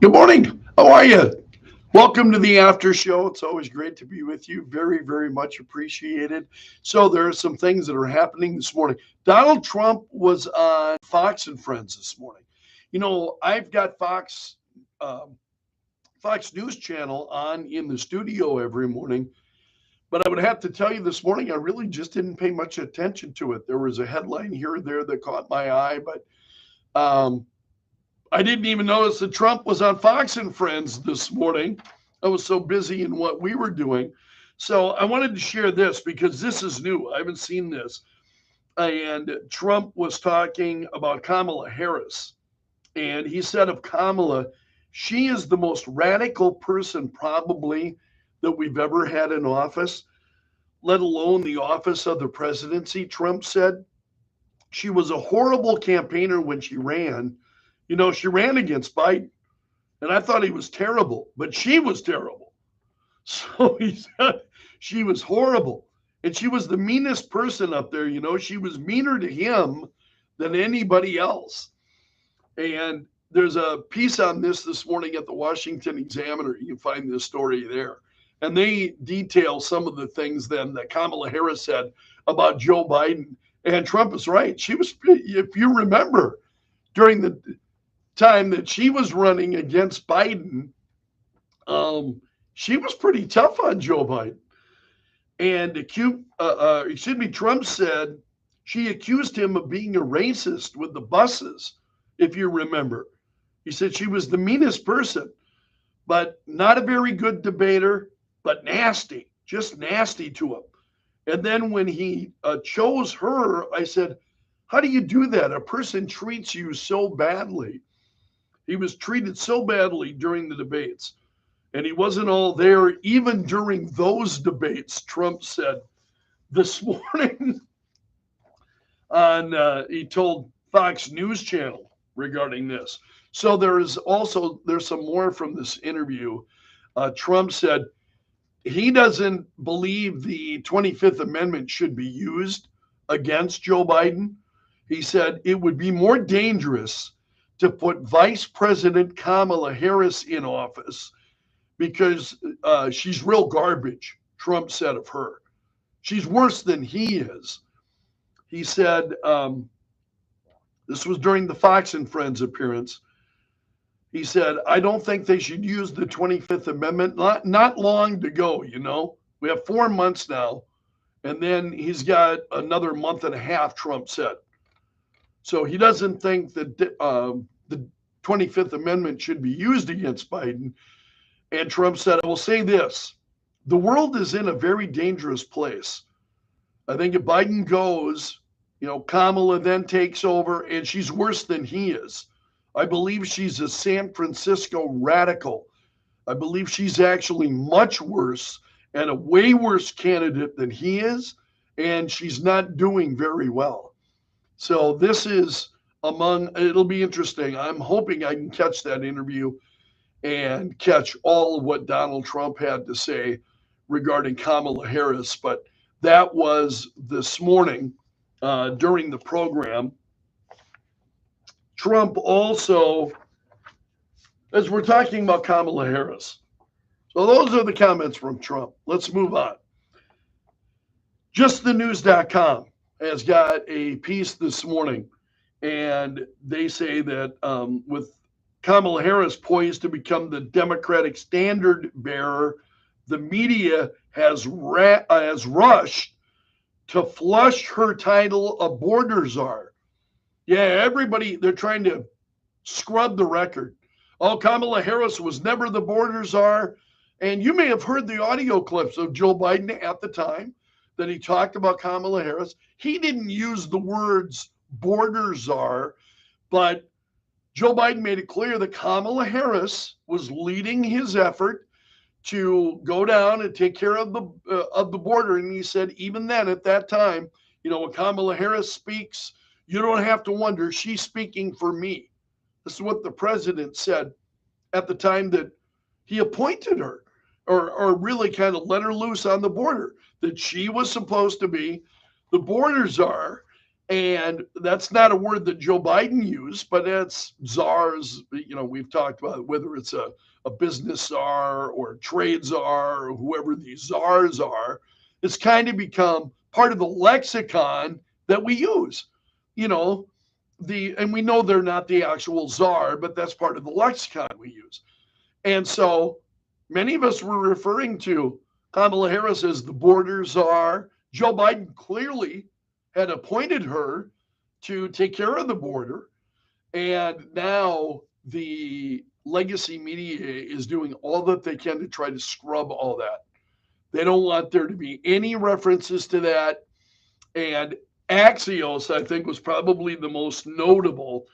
Good morning. How are you? Welcome to the after show. It's always great to be with you. Very, very much appreciated. So, there are some things that are happening this morning. Donald Trump was on Fox and Friends this morning. I've got Fox News Channel on in the studio every morning, but I would have to tell you this morning, I really just didn't pay much attention to it. There was a headline here or there that caught my eye, but um, I didn't even notice that Trump was on Fox and Friends this morning. I was so busy in what we were doing. So I wanted to share this because this is new. I haven't seen this. And Trump was talking about Kamala Harris. And he said of Kamala, she is the most radical person probably that we've ever had in office, let alone the office of the presidency. Trump said she was a horrible campaigner when she ran. She ran against Biden, and I thought he was terrible, but she was terrible. So he said she was horrible. And she was the meanest person up there. She was meaner to him than anybody else. And there's a piece on this morning at the Washington Examiner. You can find this story there. And they detail some of the things then that Kamala Harris said about Joe Biden. And Trump is right. She was, if you remember, during the time that she was running against Biden, she was pretty tough on Joe Biden. And Trump said she accused him of being a racist with the buses, if you remember. He said she was the meanest person, but not a very good debater, but nasty, just nasty to him. And then when he chose her, I said, how do you do that? A person treats you so badly. He was treated so badly during the debates, and he wasn't all there even during those debates. Trump said this morning he told Fox News Channel regarding this. So there's some more from this interview. Trump said he doesn't believe the 25th Amendment should be used against Joe Biden. He said it would be more dangerous to put Vice President Kamala Harris in office because she's real garbage, Trump said of her. She's worse than he is. He said, this was during the Fox and Friends appearance. He said, I don't think they should use the 25th Amendment. Not long to go, We have 4 months now. And then he's got another month and a half, Trump said. So he doesn't think that the 25th Amendment should be used against Biden. And Trump said, I will say this. The world is in a very dangerous place. I think if Biden goes, Kamala then takes over, and she's worse than he is. I believe she's a San Francisco radical. I believe she's actually much worse and a way worse candidate than he is, and she's not doing very well. So this is it'll be interesting. I'm hoping I can catch that interview and catch all of what Donald Trump had to say regarding Kamala Harris. But that was this morning during the program. Trump also, as we're talking about Kamala Harris, so those are the comments from Trump. Let's move on. JustTheNews.com has got a piece this morning, and they say that with Kamala Harris poised to become the Democratic standard bearer, the media has rushed to flush her title a border czar. Yeah, everybody, they're trying to scrub the record. Oh, Kamala Harris was never the border czar. And you may have heard the audio clips of Joe Biden at the time that he talked about Kamala Harris. He didn't use the words border czar, but Joe Biden made it clear that Kamala Harris was leading his effort to go down and take care of the border. And he said, even then, at that time, when Kamala Harris speaks, you don't have to wonder, she's speaking for me. This is what the president said at the time that he appointed her, or really kind of let her loose on the border, that she was supposed to be the border czar. And that's not a word that Joe Biden used, but it's czars. We've talked about whether it's a business czar or a trade czar or whoever these czars are. It's kind of become part of the lexicon that we use. You know, and we know they're not the actual czar, but that's part of the lexicon we use. And so many of us were referring to Kamala Harris as the border czar. Joe Biden clearly had appointed her to take care of the border. And now the legacy media is doing all that they can to try to scrub all that. They don't want there to be any references to that. And Axios, I think, was probably the most notable.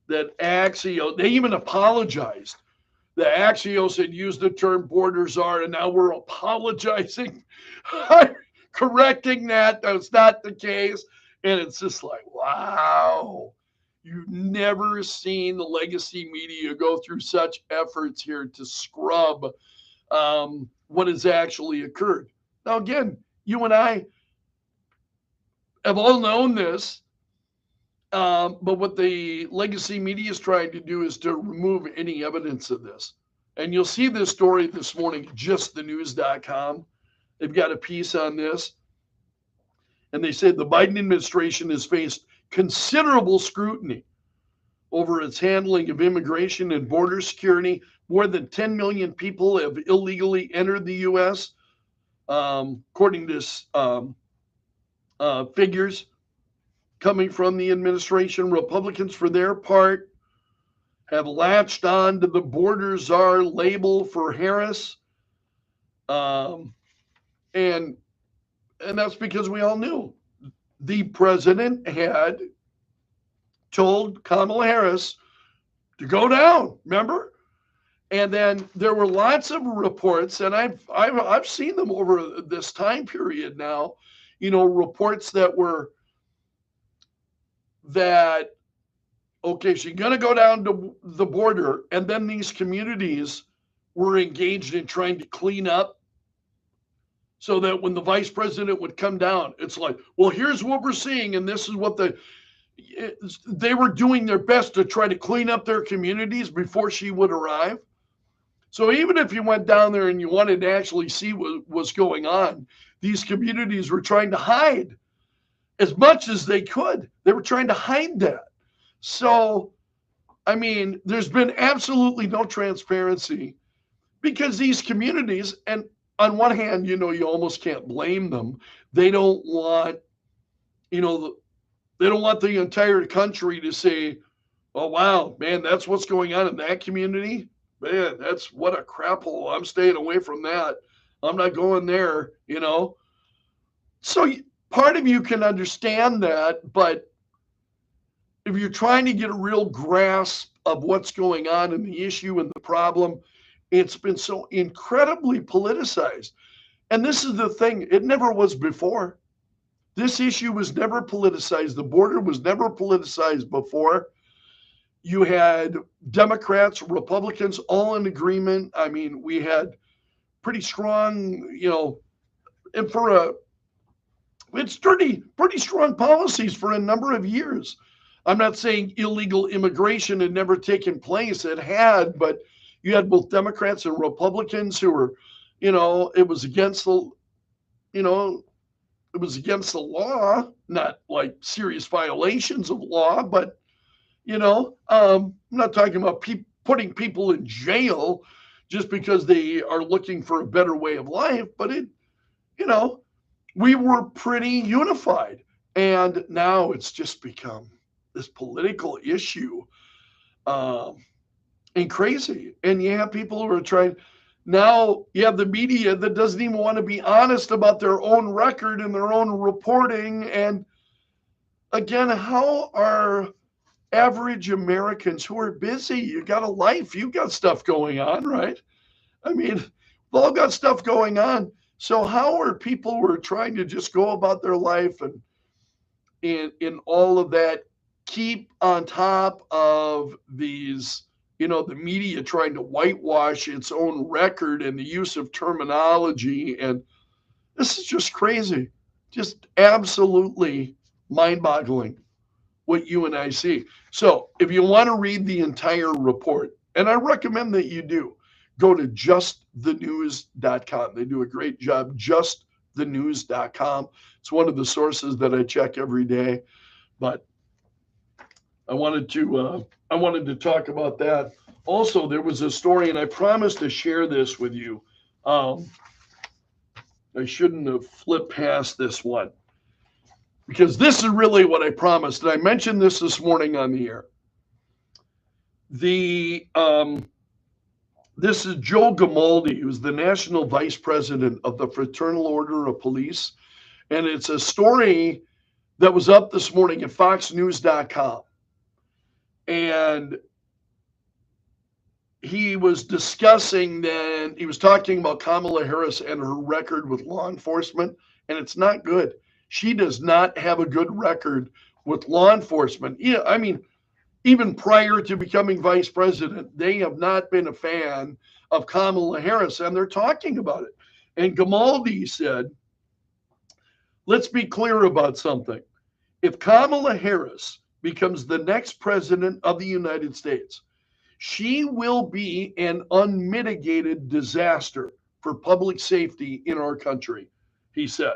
That Axios, they even apologized. The Axios had used the term border czar, and now we're apologizing, correcting that. That's not the case. And it's just like, wow, you've never seen the legacy media go through such efforts here to scrub what has actually occurred. Now, again, you and I have all known this, but what the legacy media is trying to do is to remove any evidence of this. And you'll see this story this morning, justthenews.com. They've got a piece on this. And they said the Biden administration has faced considerable scrutiny over its handling of immigration and border security. More than 10 million people have illegally entered the U.S., according to figures coming from the administration. Republicans, for their part, have latched on to the border czar label for Harris. And that's because we all knew the president had told Kamala Harris to go down, remember? And then there were lots of reports, and I've seen them over this time period now, reports that okay, she's going to go down to the border, and then these communities were engaged in trying to clean up so that when the vice president would come down, it's like, well, here's what we're seeing, and this is what they were doing their best to try to clean up their communities before she would arrive. So even if you went down there and you wanted to actually see what was going on, these communities were trying to hide as much as they could. They were trying to hide that. So, I mean, there's been absolutely no transparency because these communities, and on one hand, you almost can't blame them. They don't want, they don't want the entire country to say, oh, wow, man, that's what's going on in that community. Man, that's what a crap hole. I'm staying away from that. I'm not going there, So part of you can understand that, but if you're trying to get a real grasp of what's going on in the issue and the problem, it's been so incredibly politicized. And this is the thing, it never was before. This issue was never politicized. The border was never politicized before. You had Democrats, Republicans, all in agreement. I mean, we had pretty strong, and it's pretty strong policies for a number of years. I'm not saying illegal immigration had never taken place. It had, but you had both Democrats and Republicans who were, it was against the law, not like serious violations of law, but, I'm not talking about putting people in jail just because they are looking for a better way of life, but we were pretty unified. And now it's just become this political issue and crazy. And you have people who are trying. Now you have the media that doesn't even want to be honest about their own record and their own reporting. And again, how are average Americans who are busy? You got a life, you got stuff going on, right? I mean, we've all got stuff going on. So how are people who are trying to just go about their life and in all of that, keep on top of these, the media trying to whitewash its own record and the use of terminology? And this is just crazy, just absolutely mind-boggling what you and I see. So if you want to read the entire report, and I recommend that you do, go to justthenews.com. They do a great job, justthenews.com. It's one of the sources that I check every day. But I wanted to talk about that. Also, there was a story, and I promised to share this with you. I shouldn't have flipped past this one because this is really what I promised. And I mentioned this morning on the air. This is Joe Gamaldi, who's the national vice president of the Fraternal Order of Police. And it's a story that was up this morning at foxnews.com. And he was discussing then, he was talking about Kamala Harris and her record with law enforcement, and it's not good. She does not have a good record with law enforcement. Yeah, I mean, even prior to becoming vice president, they have not been a fan of Kamala Harris, and they're talking about it. And Gamaldi said, let's be clear about something. If Kamala Harris becomes the next president of the United States, she will be an unmitigated disaster for public safety in our country, he said.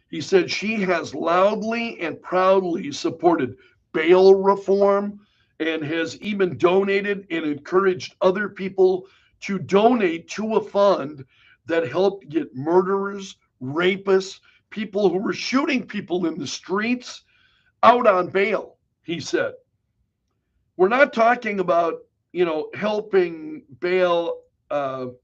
He said she has loudly and proudly supported bail reform and has even donated and encouraged other people to donate to a fund that helped get murderers, rapists, people who were shooting people in the streets out on bail, he said. We're not talking about, helping bail out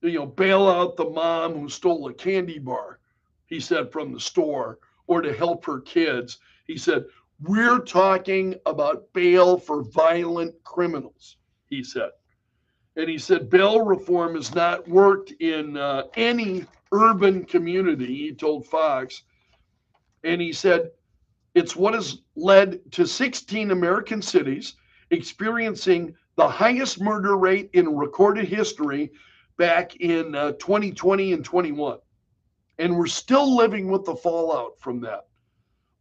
the mom who stole a candy bar, he said, from the store, or to help her kids. He said, we're talking about bail for violent criminals, he said. And he said, bail reform has not worked in any urban community, he told Fox. And he said, it's what has led to 16 American cities experiencing the highest murder rate in recorded history back in 2020 and 21. And we're still living with the fallout from that.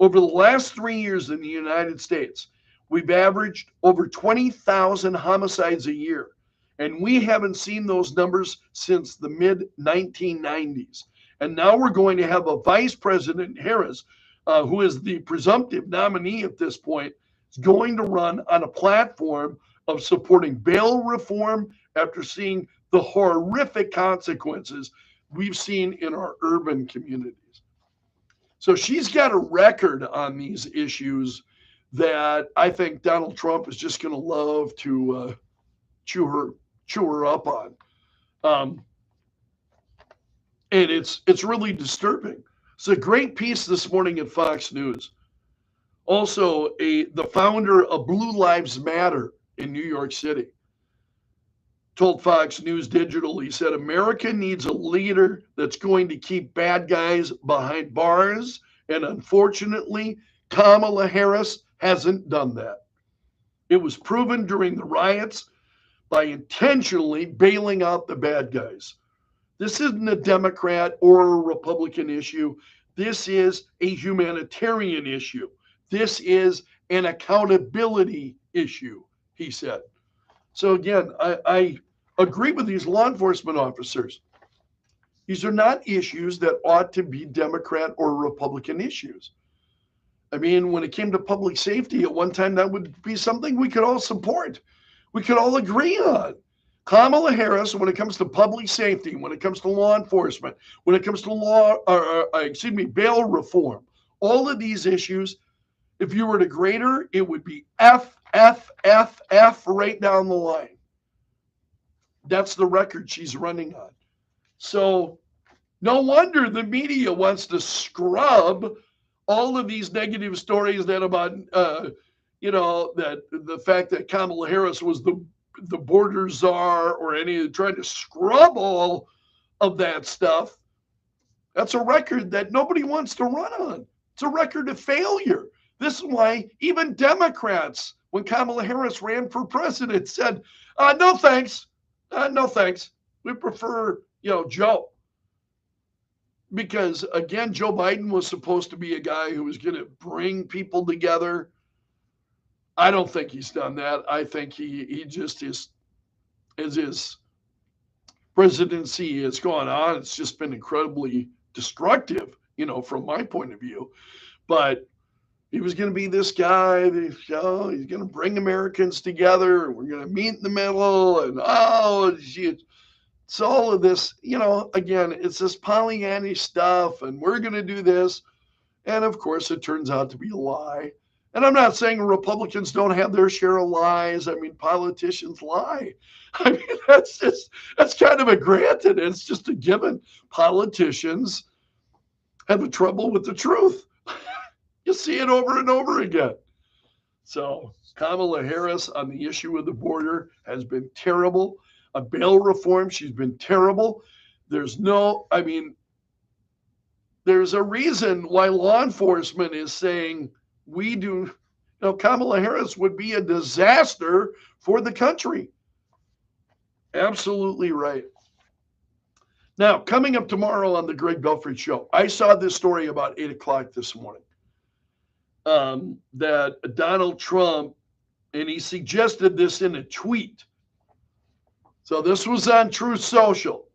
Over the last 3 years in the United States, we've averaged over 20,000 homicides a year. And we haven't seen those numbers since the mid-1990s. And now we're going to have a Vice President Harris, who is the presumptive nominee at this point, is going to run on a platform of supporting bail reform after seeing the horrific consequences we've seen in our urban communities. So she's got a record on these issues that I think Donald Trump is just going to love to chew her up on. And it's really disturbing. It's a great piece this morning at Fox News. Also, the founder of Blue Lives Matter in New York City told Fox News Digital, he said, America needs a leader that's going to keep bad guys behind bars. And unfortunately, Kamala Harris hasn't done that. It was proven during the riots by intentionally bailing out the bad guys. This isn't a Democrat or a Republican issue. This is a humanitarian issue. This is an accountability issue, he said. So again, I agree with these law enforcement officers. These are not issues that ought to be Democrat or Republican issues. I mean, when it came to public safety at one time, that would be something we could all support. We could all agree on. Kamala Harris, when it comes to public safety, when it comes to law enforcement, when it comes to bail reform, all of these issues, if you were to grade her, it would be F, F, F, F right down the line. That's the record she's running on. So no wonder the media wants to scrub all of these negative stories that about, that the fact that Kamala Harris was the border czar or trying to scrub all of that stuff. That's a record that nobody wants to run on. It's a record of failure. This is why even Democrats, when Kamala Harris ran for president, said, no thanks. No thanks. We prefer, Joe. because again, Joe Biden was supposed to be a guy who was going to bring people together. I don't think he's done that. I think he just is, as his presidency has gone on, it's just been incredibly destructive, from my point of view. But he was going to be this guy that, he's going to bring Americans together, and we're going to meet in the middle, and it's all of this, again, it's this Pollyanna stuff, and we're going to do this. And of course, it turns out to be a lie. And I'm not saying Republicans don't have their share of lies. I mean, politicians lie. I mean, that's kind of a granted. It's just a given. Politicians have a trouble with the truth. You see it over and over again. So Kamala Harris on the issue of the border has been terrible. On bail reform, she's been terrible. There's a reason why law enforcement is saying Kamala Harris would be a disaster for the country. Absolutely right. Now, coming up tomorrow on the Greg Belfrage Show, I saw this story about 8 o'clock this morning that Donald Trump, and he suggested this in a tweet. So this was on Truth Social.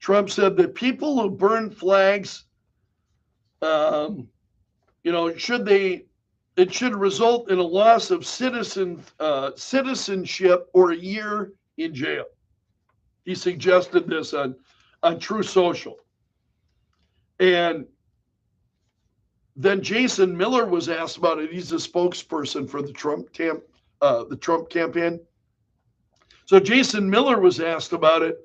Trump said that people who burn flags, it should result in a loss of citizenship or a year in jail. He suggested this on Truth Social. And then Jason Miller was asked about it. He's a spokesperson for the Trump campaign. So Jason Miller was asked about it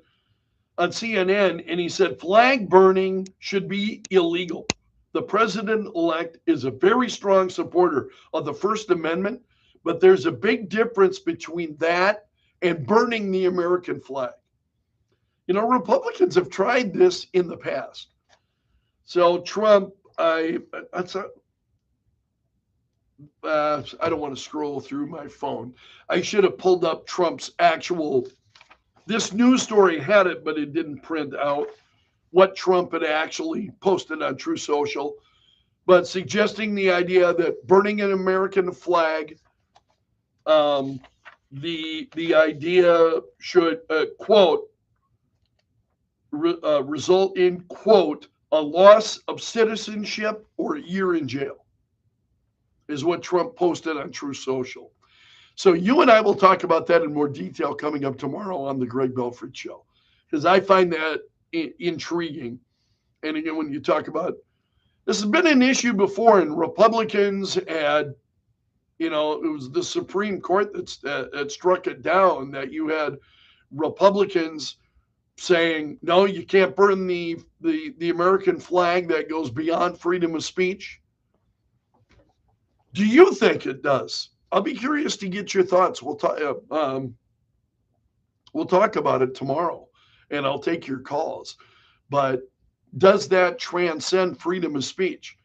on CNN, and he said flag burning should be illegal. The president-elect is a very strong supporter of the First Amendment, but there's a big difference between that and burning the American flag. Republicans have tried this in the past. So Trump, I don't want to scroll through my phone. I should have pulled up Trump's this news story had it, but it didn't print out what Trump had actually posted on Truth Social, but suggesting the idea that burning an American flag, the idea should, quote, result in, quote, a loss of citizenship or a year in jail, is what Trump posted on Truth Social. So you and I will talk about that in more detail coming up tomorrow on the Greg Belfrage Show, because I find that intriguing. And again, when you talk about, this has been an issue before, and Republicans had, it was the Supreme Court that struck it down, that you had Republicans saying, no, you can't burn the American flag, that goes beyond freedom of speech. Do you think it does? I'll be curious to get your thoughts. We'll talk about it tomorrow, and I'll take your calls. But does that transcend freedom of speech?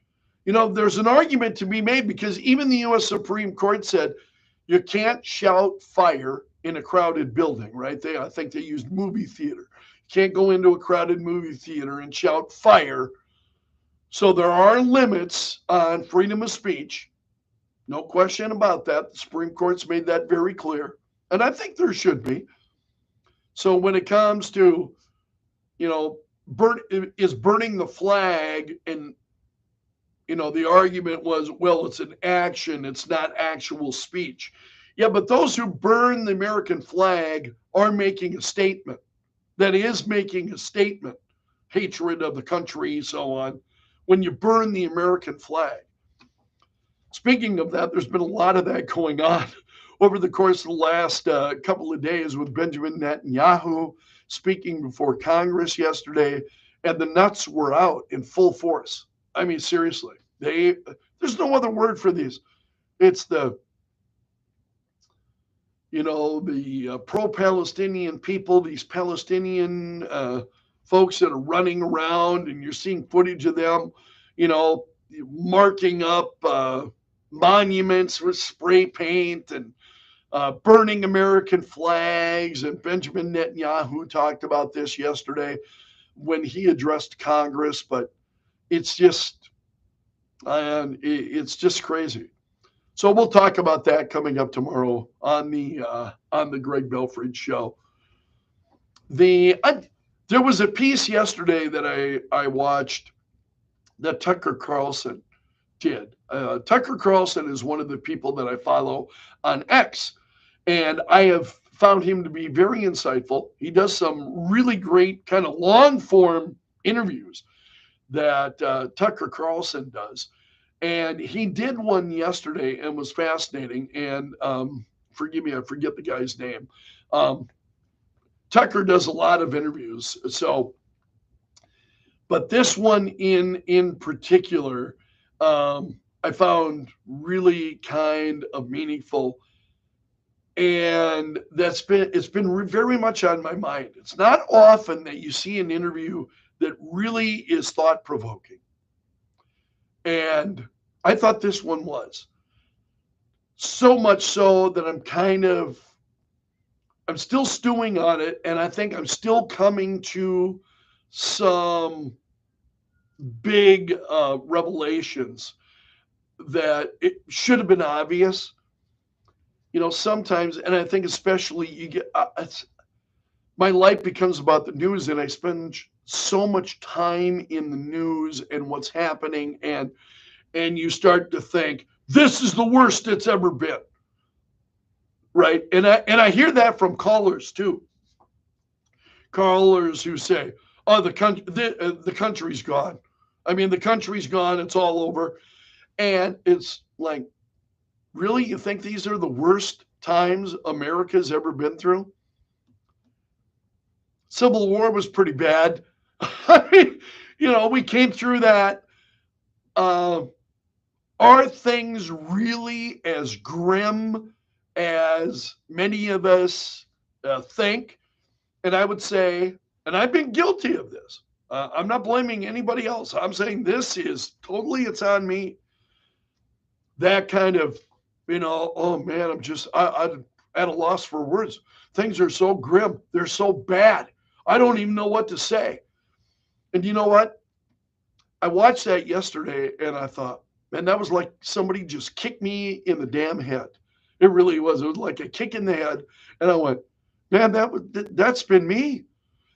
There's an argument to be made, because even the U.S. Supreme Court said you can't shout fire in a crowded building, right? I think they used movie theater. You can't go into a crowded movie theater and shout fire. So there are limits on freedom of speech. No question about that. The Supreme Court's made that very clear. And I think there should be. So when it comes to, burning the flag, and, the argument was, well, it's an action, it's not actual speech. Yeah, but those who burn the American flag are making a statement. That is making a statement. Hatred of the country, so on, when you burn the American flag. Speaking of that, there's been a lot of that going on over the course of the last couple of days, with Benjamin Netanyahu speaking before Congress yesterday, and the nuts were out in full force. I mean, seriously, there's no other word for these. It's the pro-Palestinian people, these Palestinian folks that are running around, and you're seeing footage of them, marking up monuments with spray paint and burning American flags. And Benjamin Netanyahu talked about this yesterday. when he addressed Congress, but it's just, and it's just crazy. So we'll talk about that coming up tomorrow on the Greg Belfrage show. There was a piece yesterday that I watched that Tucker Carlson did. Tucker Carlson is one of the people that I follow on X, and I have found him to be very insightful. He does some really great kind of long form interviews that Tucker Carlson does. And he did one yesterday and was fascinating. And forgive me, I forget the guy's name. Tucker does a lot of interviews. So, but this one in particular, I found really kind of meaningful. And it's been very much on my mind. It's not often that you see an interview that really is thought provoking. And I thought this one was. So much so that I'm still stewing on it, and I think I'm still coming to some big revelations that it should have been obvious. Sometimes, and I think especially you get, my life becomes about the news, and I spend so much time in the news and what's happening, and you start to think this is the worst it's ever been, right? And I hear that from callers too. Callers who say, "Oh, the country's gone. I mean, the country's gone. It's all over," and it's like, really, you think these are the worst times America's ever been through? Civil War was pretty bad. I mean, we came through that. Are things really as grim as many of us think? And I would say, and I've been guilty of this. I'm not blaming anybody else. I'm saying this is totally, it's on me. That kind of, oh man, I'm at a loss for words. Things are so grim. They're so bad. I don't even know what to say. And you know what? I watched that yesterday and I thought, man, that was like somebody just kicked me in the damn head. It really was. It was like a kick in the head. And I went, man, that's been me.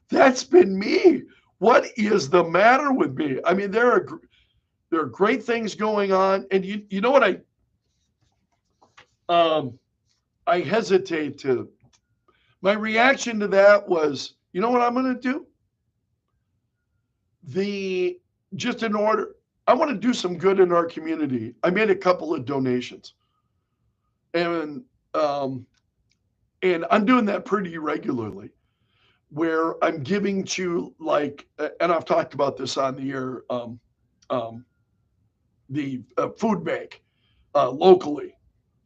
That's been me. What is the matter with me? I mean, there are great things going on. And you know what I hesitate to. My reaction to that was, you know what I'm going to do? Just in order, I want to do some good in our community. I made a couple of donations, and I'm doing that pretty regularly, where I'm giving to and I've talked about this on the air, the food bank locally.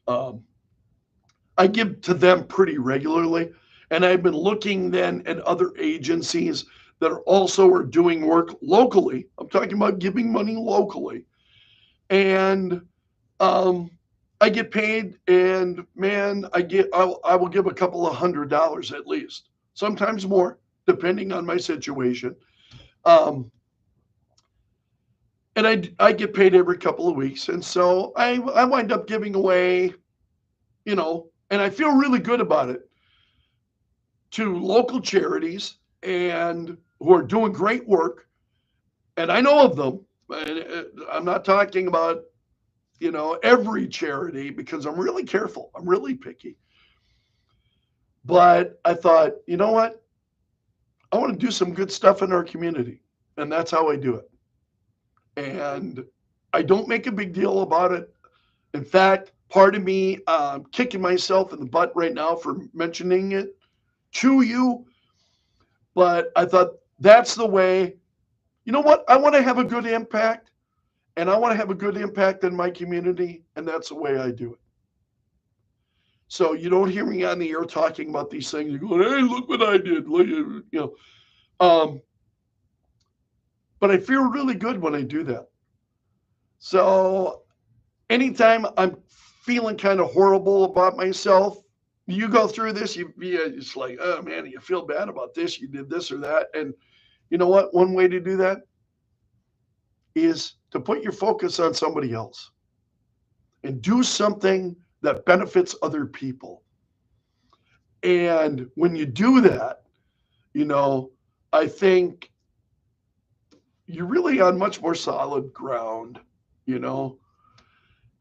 I give to them pretty regularly, and I've been looking then at other agencies that are doing work locally. I'm talking about giving money locally. And I get paid, and man, I will give a couple of $100 at least, sometimes more, depending on my situation. And I get paid every couple of weeks. And so I wind up giving away, and I feel really good about it, to local charities and who are doing great work. And I know of them. I'm not talking about, every charity, because I'm really careful. I'm really picky. But I thought, you know what? I want to do some good stuff in our community. And that's how I do it. And I don't make a big deal about it. In fact, part of me kicking myself in the butt right now for mentioning it to you. But I thought that's the way. You know what? I want to have a good impact, and I want to have a good impact in my community, and that's the way I do it. So you don't hear me on the air talking about these things. You're going, hey, look what I did. Look, but I feel really good when I do that. So anytime I'm feeling kind of horrible about myself, you go through this, it's like, oh man, you feel bad about this, you did this or that. And You know what? One way to do that is to put your focus on somebody else and do something that benefits other people. And when you do that, you know, I think you're really on much more solid ground, you know,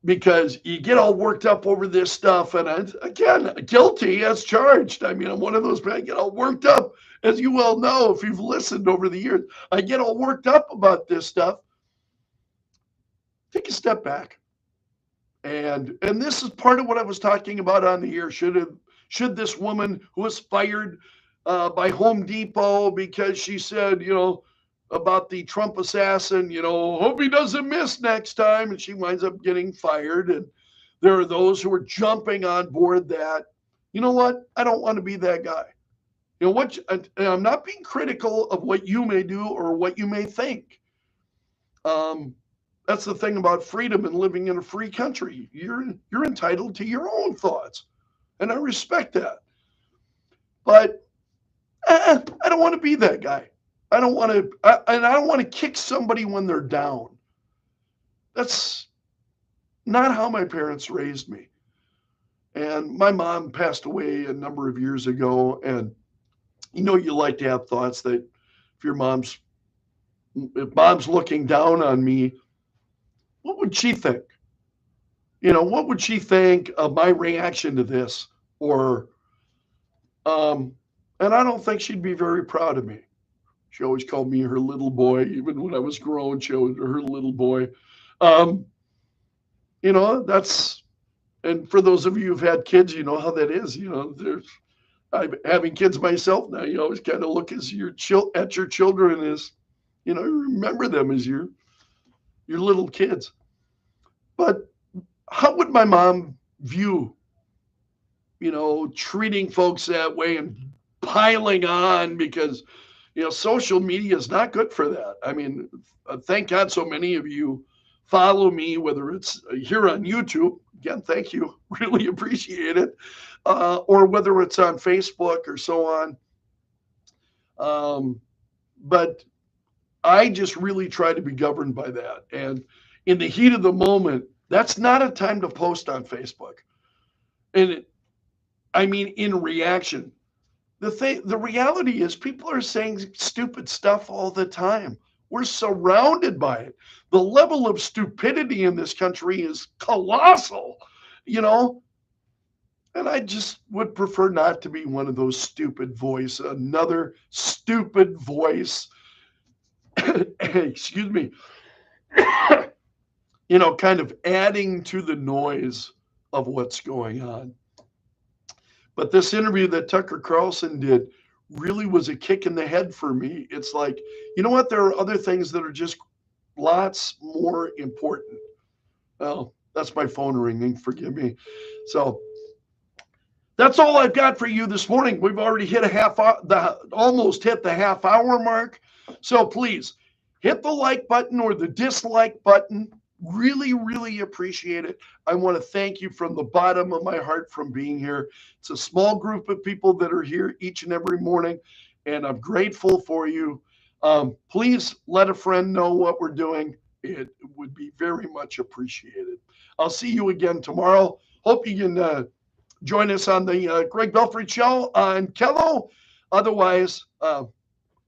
because you get all worked up over this stuff. And again, guilty as charged. I mean, I'm one of those, I get all worked up, as you well know, if you've listened over the years. I get all worked up about this stuff. Take a step back. And this is part of what I was talking about on the air. Should this woman who was fired by Home Depot because she said, about the Trump assassin, hope he doesn't miss next time, and she winds up getting fired. And there are those who are jumping on board that. You know what? I don't want to be that guy. And I'm not being critical of what you may do or what you may think. That's the thing about freedom and living in a free country. You're entitled to your own thoughts, and I respect that. But I don't want to be that guy. I don't want to, and I don't want to kick somebody when they're down. That's not how my parents raised me. And my mom passed away a number of years ago, and you like to have thoughts that if mom's looking down on me, what would she think? What would she think of my reaction to this? Or, and I don't think she'd be very proud of me. She always called me her little boy, even when I was grown. She was her little boy. That's, and for those of you who've had kids, you know how that is. I'm having kids myself now. You always kind of look at your children as, you remember them as your little kids. But how would my mom view, treating folks that way and piling on because, social media is not good for that. I mean, thank God so many of you follow me, whether it's here on YouTube. Again, thank you. Really appreciate it. Or whether it's on Facebook or so on. But I just really try to be governed by that. And in the heat of the moment, that's not a time to post on Facebook. And in reaction. The reality is people are saying stupid stuff all the time. We're surrounded by it. The level of stupidity in this country is colossal, and I just would prefer not to be one of those stupid voice, another stupid voice, excuse me, kind of adding to the noise of what's going on. But this interview that Tucker Carlson did really was a kick in the head for me. It's like, you know what? There are other things that are just lots more important. Well, that's my phone ringing. Forgive me. So that's all I've got for you this morning. We've already hit almost hit the half hour mark. So please hit the like button or the dislike button. Really, really appreciate it. I want to thank you from the bottom of my heart from being here. It's a small group of people that are here each and every morning, and I'm grateful for you. Please let a friend know what we're doing. It would be very much appreciated. I'll see you again tomorrow. Hope you can join us on the Greg Belfrage Show on KELO. Otherwise, I'll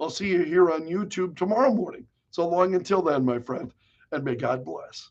see you here on YouTube tomorrow morning. So long until then, my friend, and may God bless.